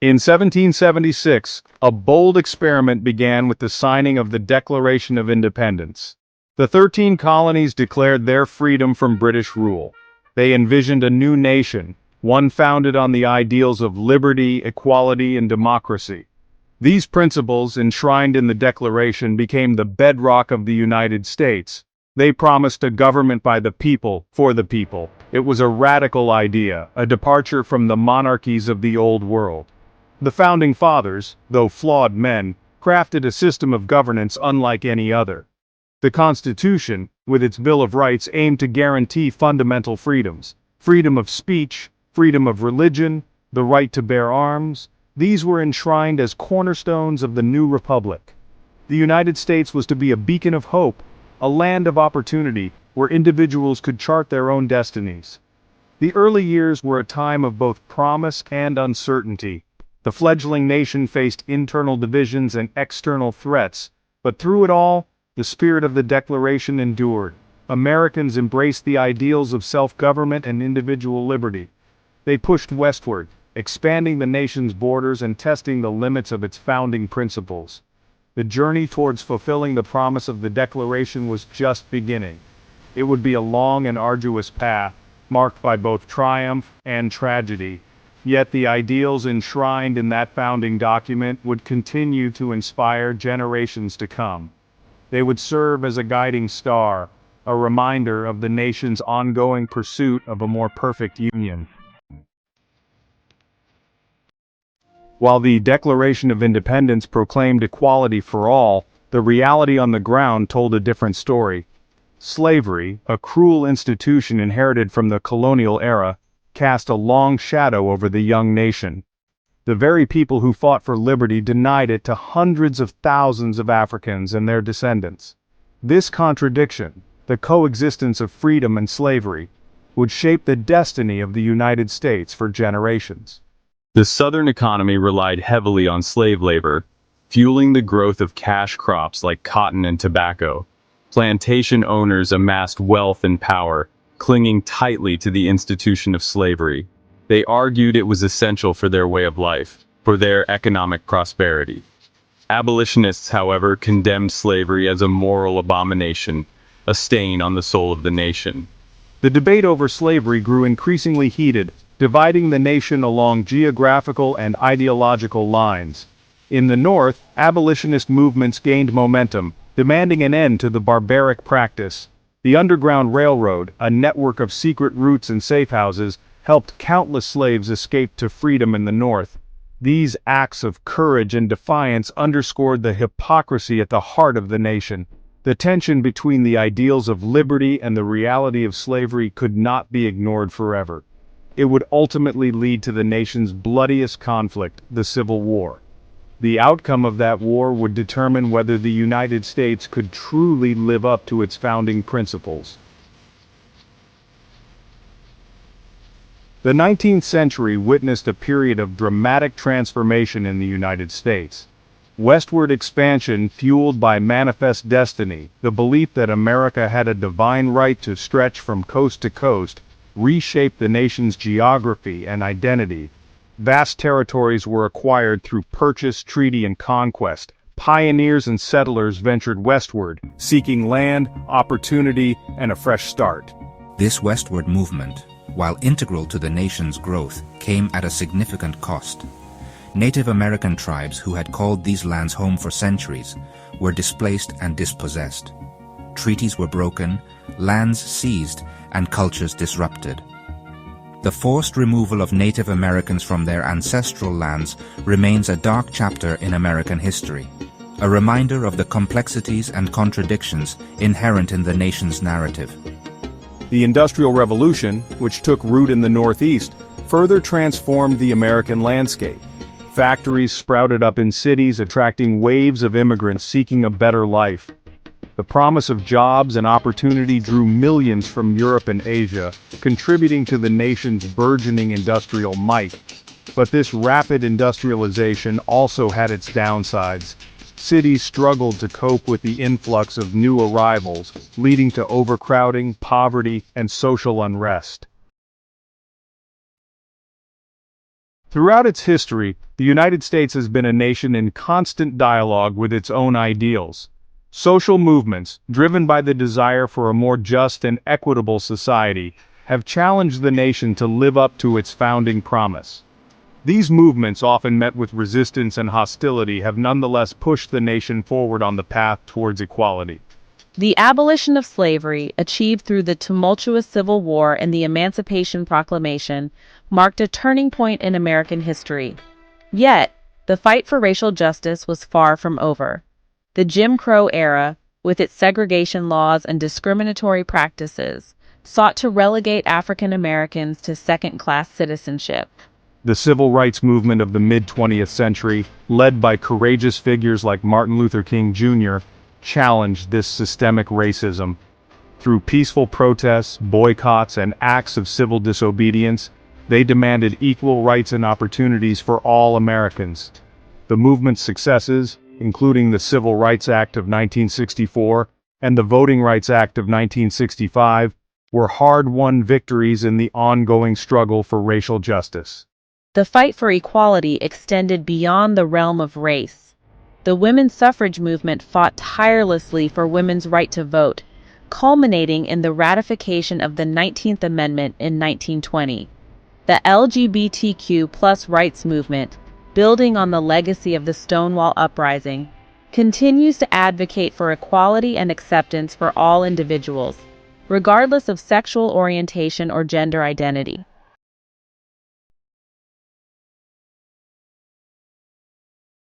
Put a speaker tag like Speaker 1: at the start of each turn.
Speaker 1: In 1776, a bold experiment began with the signing of the Declaration of Independence. The 13 colonies declared their freedom from British rule. They envisioned a new nation, one founded on the ideals of liberty, equality, and democracy. These principles, enshrined in the Declaration, became the bedrock of the United States. They promised a government by the people, for the people. It was a radical idea, a departure from the monarchies of the Old World. The Founding Fathers, though flawed men, crafted a system of governance unlike any other. The Constitution, with its Bill of Rights, aimed to guarantee fundamental freedoms: freedom of speech, freedom of religion, the right to bear arms. These were enshrined as cornerstones of the new republic. The United States was to be a beacon of hope, a land of opportunity, where individuals could chart their own destinies. The early years were a time of both promise and uncertainty. The fledgling nation faced internal divisions and external threats, but through it all, the spirit of the Declaration endured. Americans embraced the ideals of self-government and individual liberty. They pushed westward, expanding the nation's borders and testing the limits of its founding principles. The journey towards fulfilling the promise of the Declaration was just beginning. It would be a long and arduous path, marked by both triumph and tragedy. Yet the ideals enshrined in that founding document would continue to inspire generations to come. They would serve as a guiding star, a reminder of the nation's ongoing pursuit of a more perfect union. While the Declaration of Independence proclaimed equality for all, the reality on the ground told a different story. Slavery, a cruel institution inherited from the colonial era, cast a long shadow over the young nation. The very people who fought for liberty denied it to hundreds of thousands of Africans and their descendants. This contradiction, the coexistence of freedom and slavery, would shape the destiny of the United States for generations. The Southern economy relied heavily on slave labor, fueling the growth of cash crops like cotton and tobacco. Plantation owners amassed wealth and power, clinging tightly to the institution of slavery. They argued it was essential for their way of life, for their economic prosperity. Abolitionists, however, condemned slavery as a moral abomination, a stain on the soul of the nation. The debate over slavery grew increasingly heated, dividing the nation along geographical and ideological lines. In the North, abolitionist movements gained momentum, demanding an end to the barbaric practice. The Underground Railroad, a network of secret routes and safehouses, helped countless slaves escape to freedom in the North. These acts of courage and defiance underscored the hypocrisy at the heart of the nation. The tension between the ideals of liberty and the reality of slavery could not be ignored forever. It would ultimately lead to the nation's bloodiest conflict, the Civil War. The outcome of that war would determine whether the United States could truly live up to its founding principles. The 19th century witnessed a period of dramatic transformation in the United States. Westward expansion fueled by manifest destiny, the belief that America had a divine right to stretch from coast to coast, reshaped the nation's geography and identity. Vast territories were acquired through purchase, treaty, and conquest. Pioneers and settlers ventured westward, seeking land, opportunity, and a fresh start.
Speaker 2: This westward movement, while integral to the nation's growth, came at a significant cost. Native American tribes who had called these lands home for centuries were displaced and dispossessed. Treaties were broken, lands seized, and cultures disrupted. The forced removal of Native Americans from their ancestral lands remains a dark chapter in American history, a reminder of the complexities and contradictions inherent in the nation's narrative.
Speaker 1: The Industrial Revolution, which took root in the Northeast, further transformed the American landscape. Factories sprouted up in cities, attracting waves of immigrants seeking a better life. The promise of jobs and opportunity drew millions from Europe and Asia, contributing to the nation's burgeoning industrial might. But this rapid industrialization also had its downsides. Cities struggled to cope with the influx of new arrivals, leading to overcrowding, poverty, and social unrest. Throughout its history, the United States has been a nation in constant dialogue with its own ideals. Social movements, driven by the desire for a more just and equitable society, have challenged the nation to live up to its founding promise. These movements, often met with resistance and hostility, have nonetheless pushed the nation forward on the path towards equality.
Speaker 3: The abolition of slavery, achieved through the tumultuous Civil War and the Emancipation Proclamation, marked a turning point in American history. Yet, the fight for racial justice was far from over. The Jim Crow era, with its segregation laws and discriminatory practices, sought to relegate African Americans to second-class citizenship.
Speaker 1: The civil rights movement of the mid-20th century, led by courageous figures like Martin Luther King Jr., challenged this systemic racism. Through peaceful protests, boycotts, and acts of civil disobedience, they demanded equal rights and opportunities for all Americans. The movement's successes, including the Civil Rights Act of 1964 and the Voting Rights Act of 1965, were hard-won victories in the ongoing struggle for racial justice.
Speaker 3: The fight for equality extended beyond the realm of race. The women's suffrage movement fought tirelessly for women's right to vote, culminating in the ratification of the 19th Amendment in 1920. The LGBTQ+ rights movement, building on the legacy of the Stonewall Uprising, continues to advocate for equality and acceptance for all individuals, regardless of sexual orientation or gender identity.